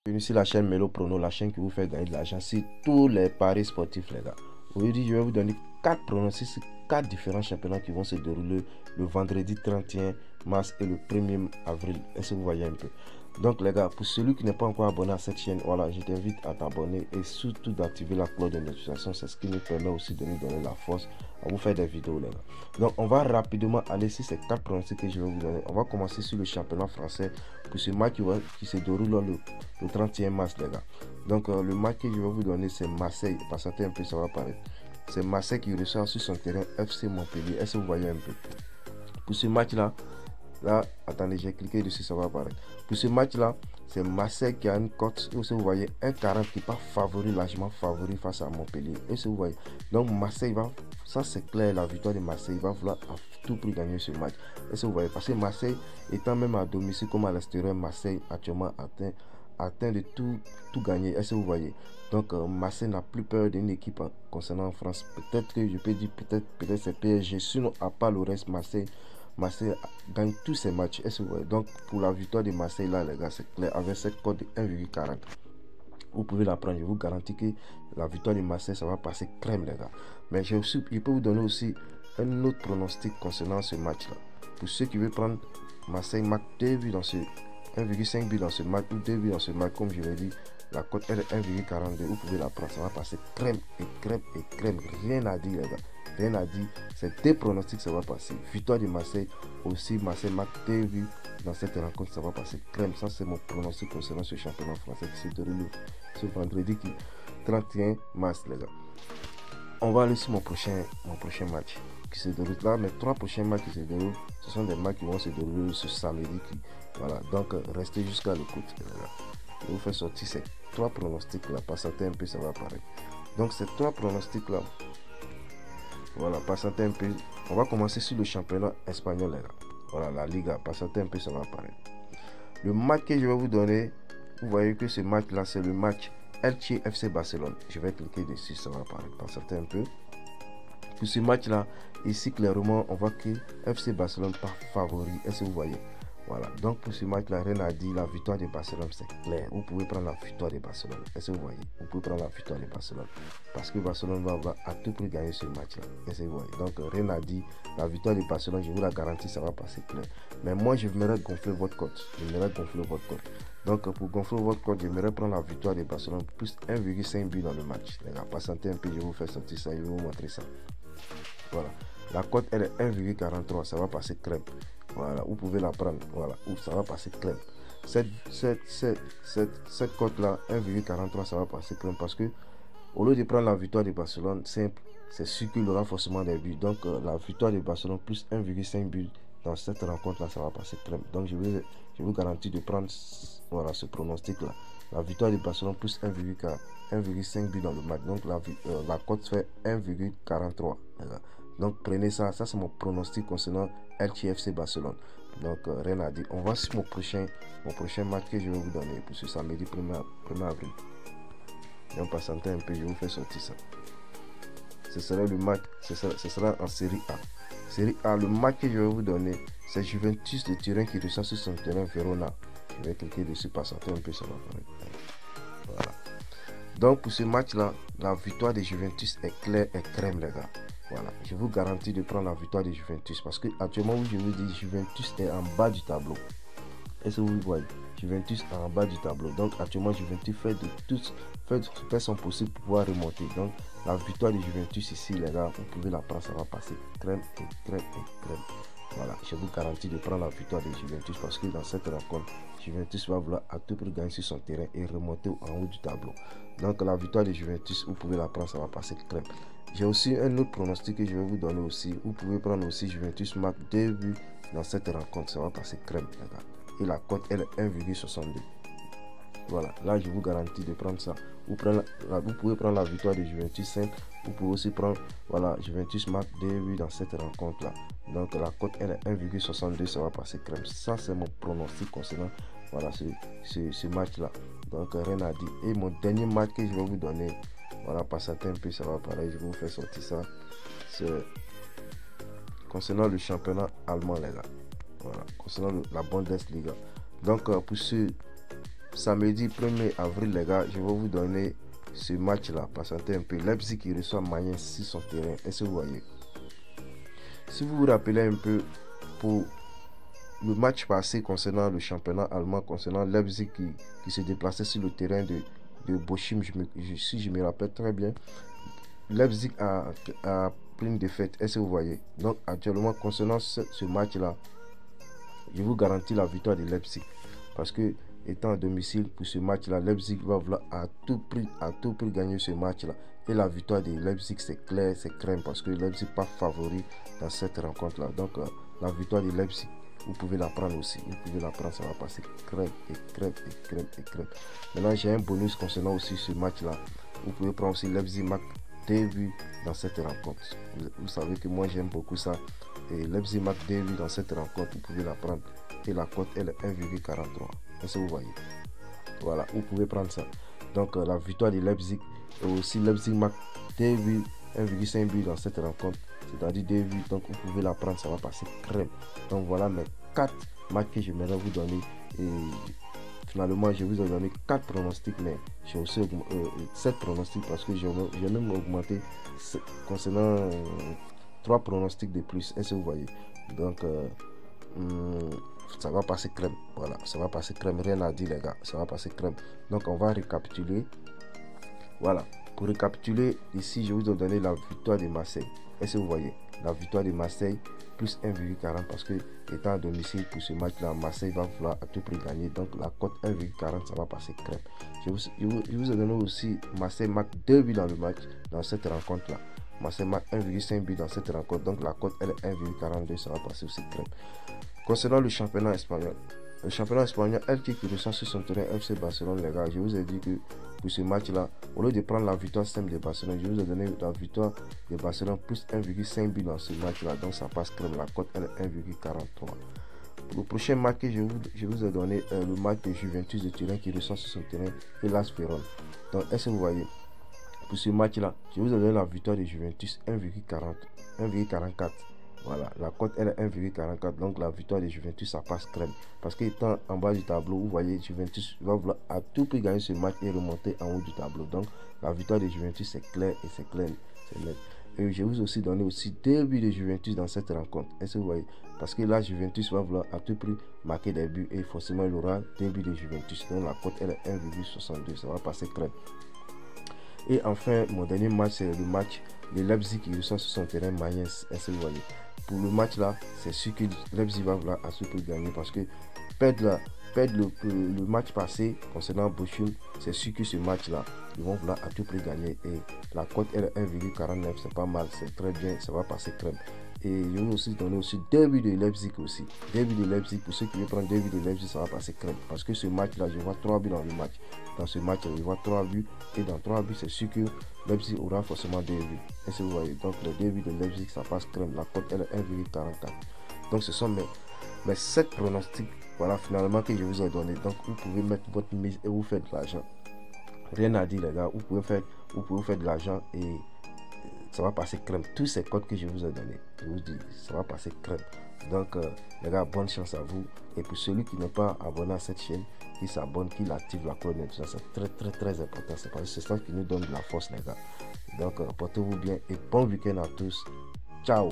Bienvenue sur la chaîne Melo Prono, la chaîne qui vous fait gagner de l'argent sur tous les paris sportifs, les gars. Aujourd'hui, je vais vous donner 4 pronostics sur 4 différents championnats qui vont se dérouler le vendredi 31 mars et le 1er avril. Est-ce que vous voyez un peu? Donc, les gars, pour celui qui n'est pas encore abonné à cette chaîne, voilà, je t'invite à t'abonner et surtout d'activer la cloche de notification. C'est ce qui nous permet aussi de nous donner la force à vous faire des vidéos, les gars. Donc, on va rapidement aller sur ces 4 pronostics que je vais vous donner. On va commencer sur le championnat français pour ce match qui se déroule le 31 mars, les gars. Donc, le match que je vais vous donner, c'est Marseille. Patientez un peu, ça va paraître. C'est Marseille qui reçoit sur son terrain FC Montpellier. Est-ce que vous voyez un peu? Pour ce match-là, attendez, j'ai cliqué dessus, ça va apparaître. Pour ce match-là, c'est Marseille qui a une cote. Et vous voyez, 1,40 qui n'est pas favori, largement favori face à Montpellier. Et vous voyez, donc Marseille va, ça c'est clair, la victoire de Marseille va vouloir à tout prix gagner ce match. Et vous voyez, parce que Marseille, étant même à domicile comme à l'extérieur, Marseille actuellement atteint de tout gagner. Est-ce que vous voyez? Donc Marseille n'a plus peur d'une équipe concernant en France. Peut-être que je peux dire peut-être c'est PSG. Sinon, à part le reste, Marseille gagne tous ses matchs. Est-ce que vous voyez? Donc pour la victoire de Marseille là, les gars, c'est clair, avec cette cote de 1,40. Vous pouvez la prendre. Je vous garantis que la victoire de Marseille, ça va passer crème, les gars. Mais je peux vous donner aussi un autre pronostic concernant ce match là. Pour ceux qui veulent prendre Marseille marque 2 buts dans ce 1,5 but dans ce match ou 2 buts dans ce match, comme je l'ai dit, la cote est de 1,42. Vous pouvez la prendre, ça va passer crème et crème et crème. Rien à dire, les gars. Rien à dire. C'est des pronostics, ça va passer. Victoire de Marseille, aussi Marseille marque 2 buts dans cette rencontre, ça va passer crème. Ça, c'est mon pronostic concernant ce championnat français qui se déroule ce vendredi 31 mars, les gars. On va aller sur mon prochain match qui se déroule là. Mes 3 prochains matchs qui se déroulent, ce sont des matchs qui vont se dérouler ce samedi. Voilà, donc restez jusqu'à l'écoute. Je vous fais sortir ces 3 pronostics là. Patientez un peu, ça va apparaître. Donc ces 3 pronostics là, voilà, patientez un peu. On va commencer sur le championnat espagnol, les gars. Voilà, la Liga. Patientez un peu, ça va apparaître. Le match que je vais vous donner, vous voyez que ce match là, c'est le match Elche FC Barcelone. Je vais cliquer dessus, ça va apparaître. Patientez un peu. Pour ce match là, ici clairement, on voit que FC Barcelone pas favori. Est-ce que vous voyez? Voilà, donc pour ce match là, rien à dire, la victoire de Barcelone c'est clair. Vous pouvez prendre la victoire de Barcelone. Est-ce que vous voyez? Vous pouvez prendre la victoire de Barcelone. Parce que Barcelone va à tout prix gagner ce match là. Est-ce que vous voyez? Donc rien à dire, la victoire de Barcelone, je vous la garantis, ça va passer clair. Mais moi j'aimerais gonfler votre cote. Donc pour gonfler votre cote, j'aimerais prendre la victoire de Barcelone plus 1,5 but dans le match. Les gars, patientez un peu, je vais vous faire sortir ça, je vais vous montrer ça. Voilà, la cote elle est 1,43, ça va passer crème. Voilà, vous pouvez la prendre. Voilà, ça va passer crème. Cette cote là, 1,43, ça va passer crème parce que au lieu de prendre la victoire de Barcelone, simple, c'est sûr qu'il aura forcément des buts. Donc la victoire de Barcelone plus 1,5 but dans cette rencontre là, ça va passer crème. Donc je vous garantis de prendre voilà, ce pronostic là. La victoire de Barcelone plus 1,5 but dans le match. Donc la cote fait 1,43. Donc prenez ça, c'est mon pronostic concernant Elche FC Barcelone. Donc rien à dire. On va sur mon prochain match que je vais vous donner pour ce samedi 1er avril. Donc patientez un peu, je vous fais sortir ça. Ce sera le match, ce sera en série A. Série A, le match que je vais vous donner, c'est Juventus de Turin qui reçoit sur son terrain Verona. Je vais cliquer dessus, patienter un peu, ça va apparaître. Voilà. Donc pour ce match là, la victoire de Juventus est claire et crème, les gars. Voilà, je vous garantis de prendre la victoire de Juventus parce que actuellement je vous dis Juventus est en bas du tableau. Est-ce que vous voyez? Juventus est en bas du tableau. Donc actuellement Juventus fait son possible pour pouvoir remonter. Donc la victoire de Juventus ici, les gars, vous pouvez la prendre, ça va passer crème et crème et crème. Voilà, je vous garantis de prendre la victoire de Juventus parce que dans cette rencontre, Juventus va vouloir à tout prix gagner sur son terrain et remonter en haut du tableau. Donc la victoire de Juventus, vous pouvez la prendre, ça va passer crème. J'ai aussi un autre pronostic que je vais vous donner aussi. Vous pouvez prendre aussi Juventus marque 2 buts dans cette rencontre, ça va passer crème, les gars. Et la cote elle est 1,62. Voilà, là je vous garantis de prendre ça. Vous pouvez prendre la victoire de Juventus simple. Vous pouvez aussi prendre, voilà, Juventus marque 2 buts dans cette rencontre là. Donc la cote elle est 1,62, ça va passer crème. Ça c'est mon pronostic concernant voilà, ce match là. Donc rien à dire. Et mon dernier match que je vais vous donner, voilà, patientez un peu, ça va pareil, je vais vous faire sortir ça. C'est concernant le championnat allemand, les gars. Voilà, concernant la Bundesliga. Donc pour ceux samedi 1er avril, les gars, je vais vous donner ce match-là. Patientez un peu. Leipzig qui reçoit Mayence sur son terrain. Est-ce que vous voyez? Si vous vous rappelez un peu, pour le match passé concernant le championnat allemand, concernant Leipzig qui se déplaçait sur le terrain de Bochum, si je me rappelle très bien, Leipzig a pris une défaite. Est-ce que vous voyez? Donc actuellement, concernant ce match-là, je vous garantis la victoire de Leipzig. Parce que, étant à domicile pour ce match-là, Leipzig va vouloir à tout prix gagner ce match-là. Et la victoire de Leipzig, c'est clair, c'est crème. Parce que Leipzig n'est pas favori dans cette rencontre-là. Donc, la victoire de Leipzig, vous pouvez la prendre aussi. Vous pouvez la prendre, ça va passer crème et crème et crème et crème. Maintenant, j'ai un bonus concernant aussi ce match-là. Vous pouvez prendre aussi Leipzig marque 2 buts dans cette rencontre. Vous savez que moi, j'aime beaucoup ça. Et Leipzig marque 2 buts dans cette rencontre, vous pouvez la prendre. Et la cote, elle est 1,43. Est-ce que vous voyez? Voilà, vous pouvez prendre ça. Donc, la victoire de Leipzig. Et aussi, Leipzig marque 2 buts, 1,5 buts dans cette rencontre. C'est-à-dire 2 buts. Donc, vous pouvez la prendre, ça va passer crème. Donc, voilà mes 4 matchs que j'aimerais vous donner. Et finalement, je vous ai donné 4 pronostics, mais j'ai aussi 7 pronostics parce que j'ai même augmenté concernant 3 pronostics de plus. Est-ce que vous voyez? Donc, ça va passer crème. Voilà, ça va passer crème. Rien à dire, les gars. Ça va passer crème. Donc, on va récapituler. Voilà. Pour récapituler, ici, je vous ai donné la victoire de Marseille. Est-ce que vous voyez? La victoire de Marseille plus 1,40 parce que, étant à domicile pour ce match-là, Marseille va vouloir à tout prix gagner. Donc, la cote 1,40, ça va passer crème. Je vous ai donné aussi Marseille marque 2 buts dans le match, dans cette rencontre-là. Marseille marque 1,5 but dans cette rencontre. Donc, la cote, elle est 1,42, ça va passer aussi crème. Concernant le championnat espagnol, LK qui reçoit sur son terrain FC Barcelone, les gars, je vous ai dit que pour ce match-là, au lieu de prendre la victoire simple de Barcelone, je vous ai donné la victoire de Barcelone plus 1,5 but dans ce match-là. Donc, ça passe crème. La cote, elle est 1,43. Pour le prochain match que je vous ai donné, le match de Juventus de Turin qui reçoit sur son terrain Hellas Vérone. Donc, est-ce que vous voyez? Pour ce match-là, je vous ai donné la victoire de Juventus 1,44. Voilà, la cote elle est 1,44. Donc la victoire de Juventus, ça passe crème. Parce qu'étant en bas du tableau, vous voyez, Juventus va vouloir à tout prix gagner ce match et remonter en haut du tableau. Donc la victoire de Juventus, c'est clair et c'est clair. C'est net. Et je vous ai aussi donné aussi 2 buts de Juventus dans cette rencontre. Est-ce que vous voyez? Parce que là, Juventus va vouloir à tout prix marquer des buts et forcément il aura 2 buts de Juventus. Donc la cote elle est 1,62. Ça va passer crème. Et enfin, mon dernier match, c'est le match de Leipzig qui reçoit sur son terrain Mayence. Est-ce que vous voyez? Pour le match là, c'est sûr que Leipzig va vouloir à ce prix gagner parce que perdre le match passé concernant Bochum, c'est sûr que ce match là, ils vont vouloir à tout prix gagner. Et la cote elle est 1,49, c'est pas mal, c'est très bien, ça va passer crème. Et je vais aussi donner aussi 2 buts de Leipzig aussi. 2 buts de Leipzig, pour ceux qui veulent prendre 2 buts de Leipzig, ça va passer crème. Parce que ce match-là, je vois 3 buts dans le match. Dans ce match, je vois 3 buts. Et dans 3 buts, c'est sûr que Leipzig aura forcément 2 buts. Est-ce que vous voyez? Donc les 2 buts de Leipzig, ça passe crème. La cote, elle est 1,44. Donc ce sont mes 7 pronostics. Voilà, finalement, que je vous ai donné. Donc vous pouvez mettre votre mise et vous faites de l'argent. Rien à dire, les gars. Vous pouvez faire de l'argent et ça va passer crème. Tous ces codes que je vous ai donnés, je vous dis, ça va passer crème. Donc, les gars, bonne chance à vous. Et pour celui qui n'est pas abonné à cette chaîne, qui s'abonne, qui active la cloche, tout ça, c'est très, très, très important. C'est parce que c'est ça qui nous donne de la force, les gars. Donc, portez-vous bien et bon week-end à tous. Ciao.